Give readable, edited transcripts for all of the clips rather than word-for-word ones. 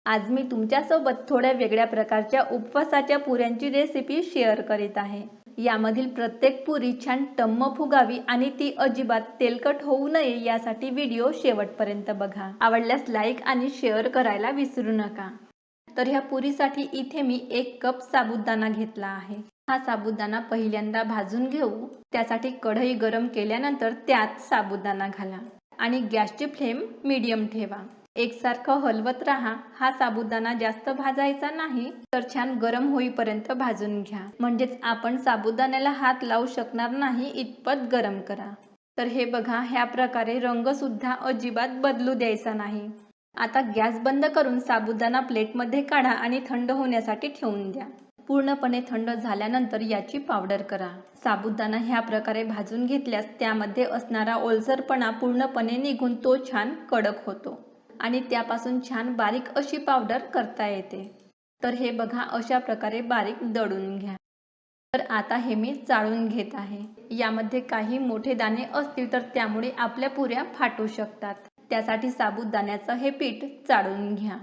आज मी तुमच्यासोबत थोड्या वेगळ्या प्रकारच्या उपवासाच्या पुऱ्यांची रेसिपी शेअर करीत आहे। यामधील प्रत्येक पुरी छान टम्म फुगावी आणि ती अजिबात तेलकट होऊ नये यासाठी व्हिडिओ शेवटपर्यंत बघा। आवडल्यास लाईक आणि शेअर करायला विसरू नका। तर ह्या पुरीसाठी इथे मी 1 कप साबुदाणा घेतला आहे। हा साबुदाणा पहिल्यांदा भाजून घेऊ। त्यासाठी कढई गरम केल्यानंतर त्यात साबुदाणा घाला आणि गॅसची फ्लेम मीडियम ठेवा। एकसारखं हलवत राहा। हा साबुदाणा जास्त भाजायचा नाही, तर छान गरम होईपर्यंत भाजून घ्या। म्हणजेच आपण साबुदाण्याला हात लावू शकणार नाही इतपत गरम करा। तर हे बघा, ह्या प्रकारे रंग सुद्धा अजिबात बदलू द्यायचा नाही। आता गॅस बंद करून साबुदाणा प्लेटमध्ये काढा आणि थंड होण्यासाठी ठेवून द्या। पूर्णपणे थंड झाल्यानंतर याची पावडर करा। साबुदाणा ह्या प्रकारे भाजून घेतल्यास त्यामध्ये असणारा ओलसरपणा पूर्णपणे निघून तो छान कडक होतो आणि त्यापासून छान बारीक अशी पावडर करता येते। तर हे बघा, अशा प्रकारे बारीक दळून घ्या। तर आता हे मी चाळून घेत आहे। यामध्ये काही मोठे दाणे असतील तर त्यामुळे आपल्या पुऱ्या फाटू शकतात। त्यासाठी साबुदाण्याचं हे पीठ चाळून घ्या।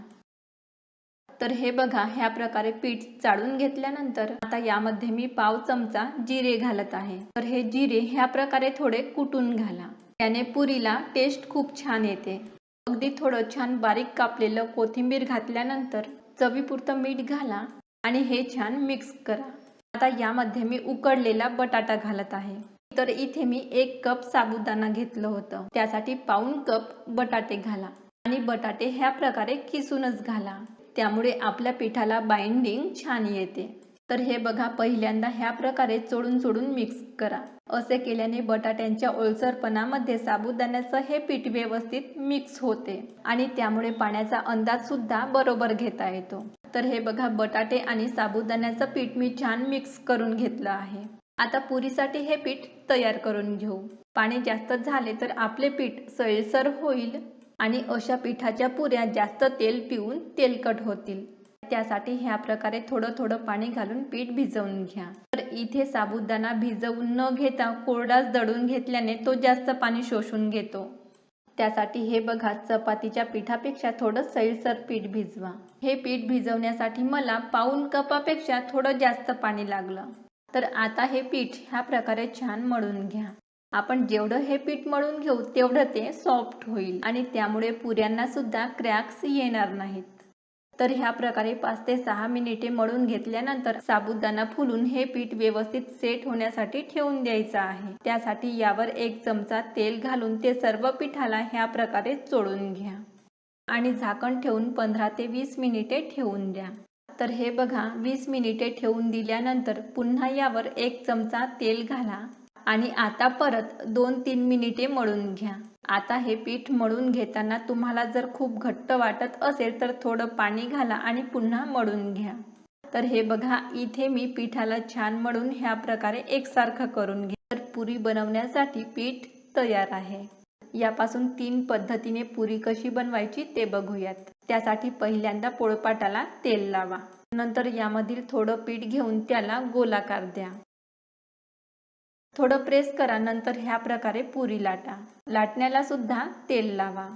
तर हे बघा, ह्या प्रकारे पीठ चाळून घेतल्यानंतर आता यामध्ये मी पाव चमचा जिरे घालत आहे। तर हे जिरे ह्या प्रकारे थोडे कुटून घाला। त्याने पुरीला टेस्ट खूप छान येते। अगदी थोडं छान बारीक कापलेलं कोथिंबीर घातल्यानंतर चवीपुरतं मीठ घाला आणि हे छान मिक्स करा। आता यामध्ये मी उकडलेला बटाटा घालत आहे। तर इथे मी 1 कप साबुदाणा घेतलं होतं, त्यासाठी पाऊण कप बटाटे घाला आणि बटाटे ह्या प्रकारे किसूनच घाला। त्यामुळे आपल्या पिठाला बाइंडिंग छान येते। तर हे बघा, पहिल्यांदा ह्या प्रकारे चोडून मिक्स करा। असे केल्याने बटाट्यांच्या ओलसरपणामध्ये साबुदाण्याचं हे पीठ व्यवस्थित मिक्स होते आणि त्यामुळे पाण्याचा अंदाज सुद्धा बरोबर घेता येतो। तर हे बघा, बटाटे आणि साबुदाण्याचं पीठ मी छान मिक्स करून घेतलं आहे। आता पुरीसाठी हे पीठ तयार करून घेऊ। पाणी जास्त झाले तर आपले पीठ सैलसर होईल आणि अशा पिठाच्या पुऱ्या जास्त तेल पिऊन तेलकट होतील। त्यासाठी ह्या प्रकारे थोडं पाणी घालून पीठ भिजवून घ्या। तर इथे साबुदाणा भिजवून न घेता कोरडाच दळून घेतल्याने तो जास्त पाणी शोषून घेतो। त्यासाठी हे बघा, चपातीच्या पिठापेक्षा थोडं सैलसर पीठ भिजवा। हे पीठ भिजवण्यासाठी मला पाऊण कपापेक्षा थोडं जास्त पाणी लागलं। तर आता हे पीठ ह्या प्रकारे छान मळून घ्या। आपण जेवढं हे पीठ मळून घेऊ तेवढं ते सॉफ्ट होईल आणि त्यामुळे पुऱ्यांना सुद्धा क्रॅक्स येणार नाहीत। तर ह्या प्रकारे 5 ते 6 मिनिटे मळून घेतल्यानंतर साबुदाणा फुलून हे पीठ व्यवस्थित सेट होण्यासाठी ठेवून द्यायचं आहे। त्यासाठी यावर 1 चमचा तेल घालून ते सर्व पिठाला ह्या प्रकारे चोळून घ्या आणि झाकण ठेवून 15 ते 20 मिनिटे ठेवून द्या। तर हे बघा, 20 मिनिटे ठेवून दिल्यानंतर पुन्हा यावर 1 चमचा तेल घाला आणि आता परत 2-3 मिनिटे मळून घ्या। आता हे पीठ मळून घेताना तुम्हाला जर खूप घट्ट वाटत असेल तर थोडं पाणी घाला आणि पुन्हा मळून घ्या। तर हे बघा, इथे मी पिठाला छान मळून ह्या प्रकारे एकसारखं करून घे। तर पुरी बनवण्यासाठी पीठ तयार आहे। यापासून 3 पद्धतीने पुरी कशी बनवायची ते बघूयात। त्यासाठी पहिल्यांदा पोळपाटाला तेल लावा। नंतर यामधील थोडं पीठ घेऊन त्याला गोलाकार द्या। थोडं प्रेस करा। नंतर ह्या प्रकारे पुरी लाटा। लाटण्याला सुद्धा तेल लावा।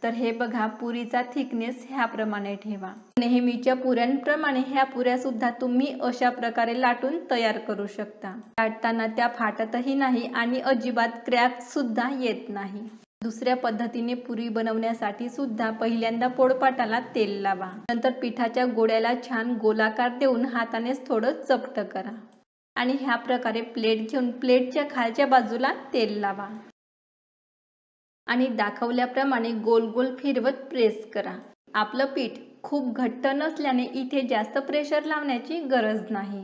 तर हे बघा, पुरीचा थिकनेस ह्याप्रमाणे ठेवा। नेहमीच्या पुऱ्यांप्रमाणे ह्या पुऱ्या सुद्धा तुम्ही अशा प्रकारे लाटून तयार करू शकता। लाटताना त्या फाटतही नाही आणि अजिबात क्रॅक सुद्धा येत नाही। दुसऱ्या पद्धतीने पुरी बनवण्यासाठी सुद्धा पहिल्यांदा पोळपाटाला तेल लावा। नंतर पिठाच्या गोळ्याला छान गोलाकार देऊन हातानेच थोडं चपटं करा आणि ह्या प्रकारे प्लेट घेऊन प्लेटच्या खालच्या बाजूला तेल लावा आणि दाखवल्याप्रमाणे गोल फिरवत प्रेस करा। आपलं पीठ खूप घट्ट नसल्याने इथे जास्त प्रेशर लावण्याची गरज नाही।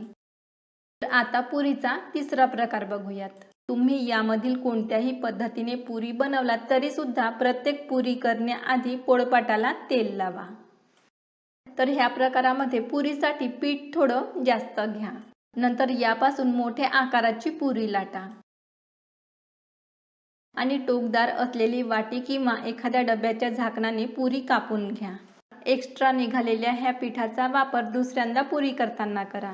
तर आता पुरीचा तिसरा प्रकार बघूयात। तुम्ही यामधील कोणत्याही पद्धतीने पुरी बनवलात तरी सुद्धा प्रत्येक पुरी करण्याआधी पोळपाटाला तेल लावा। तर ह्या प्रकारामध्ये पुरीसाठी पीठ थोडं जास्त घ्या। नंतर यापासून मोठ्या आकाराची पुरी लाटा आणि टोकदार असलेली वाटी किंवा एखाद्या डब्याच्या झाकणाने पुरी कापून घ्या। एक्स्ट्रा निघालेल्या ह्या पिठाचा वापर दुसऱ्यांदा पुरी करताना करा।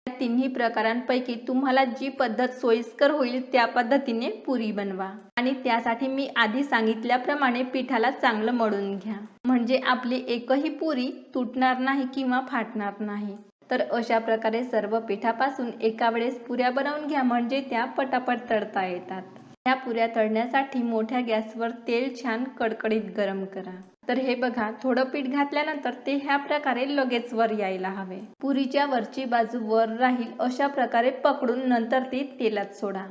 या तिन्ही प्रकारांपैकी तुम्हाला जी पद्धत सोयीस्कर होईल त्या पद्धतीने पुरी बनवा आणि त्यासाठी मी आधी सांगितल्याप्रमाणे पिठाला चांगलं मळून घ्या, म्हणजे आपली एकही पुरी तुटणार नाही किंवा फाटणार नाही। तर अशा प्रकारे सर्व पिठापासून एका वेळेस पुऱ्या बनवून घ्या, म्हणजे त्या पटापट तळता येतात। ह्या पुऱ्या तळण्यासाठी मोठ्या गॅसवर तेल छान कडकडीत गरम करा। तर हे बघा, थोडं पीठ घातल्यानंतर ते ह्या प्रकारे लगेच वर यायला हवे। पुरीच्या वरची बाजू वर राहील अशा प्रकारे पकडून नंतर ती तेलात सोडा।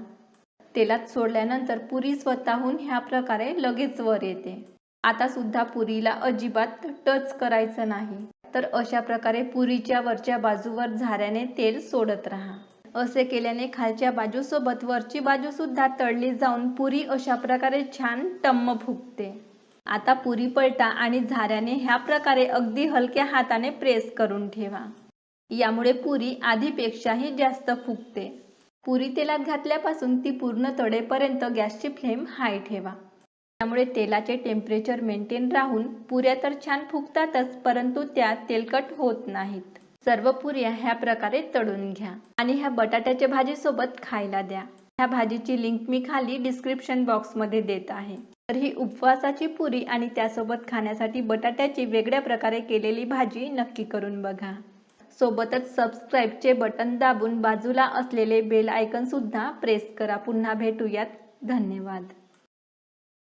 तेलात सोडल्यानंतर पुरी स्वतःहून ह्या प्रकारे लगेच वर येते। आता सुद्धा पुरीला अजिबात टच करायचं नाही। तर अशा प्रकारे पुरीच्या वरच्या बाजूवर झाऱ्याने तेल सोडत राहा। असे केल्याने खालच्या बाजूसोबत वरची बाजू सुद्धा तळली जाऊन पुरी अशा प्रकारे छान टम्म फुगते। आता पुरी पलटा आणि झाऱ्याने ह्या प्रकारे अगदी हलक्या हाताने प्रेस करून ठेवा। यामुळे पुरी आधीपेक्षाही जास्त फुगते। पुरी तेलात घातल्यापासून ती पूर्ण तळेपर्यंत गॅसची फ्लेम हाय ठेवा। त्यामुळे तेलाचे टेम्परेचर मेंटेन राहून पुऱ्या तर छान फुगतातच, परंतु त्या तेलकट होत नाहीत। सर्व पुऱ्या ह्या प्रकारे तळून घ्या आणि ह्या बटाट्याच्या भाजीसोबत खायला द्या। ह्या भाजीची लिंक मी खाली डिस्क्रिप्शन बॉक्समध्ये देत आहे। तर ही उपवासाची पुरी आणि त्यासोबत खाण्यासाठी बटाट्याची वेगळ्या प्रकारे केलेली भाजी नक्की करून बघा। सोबतच सबस्क्राईबचे बटन दाबून बाजूला असलेले बेल आयकॉन सुद्धा प्रेस करा। पुन्हा भेटूयात। धन्यवाद।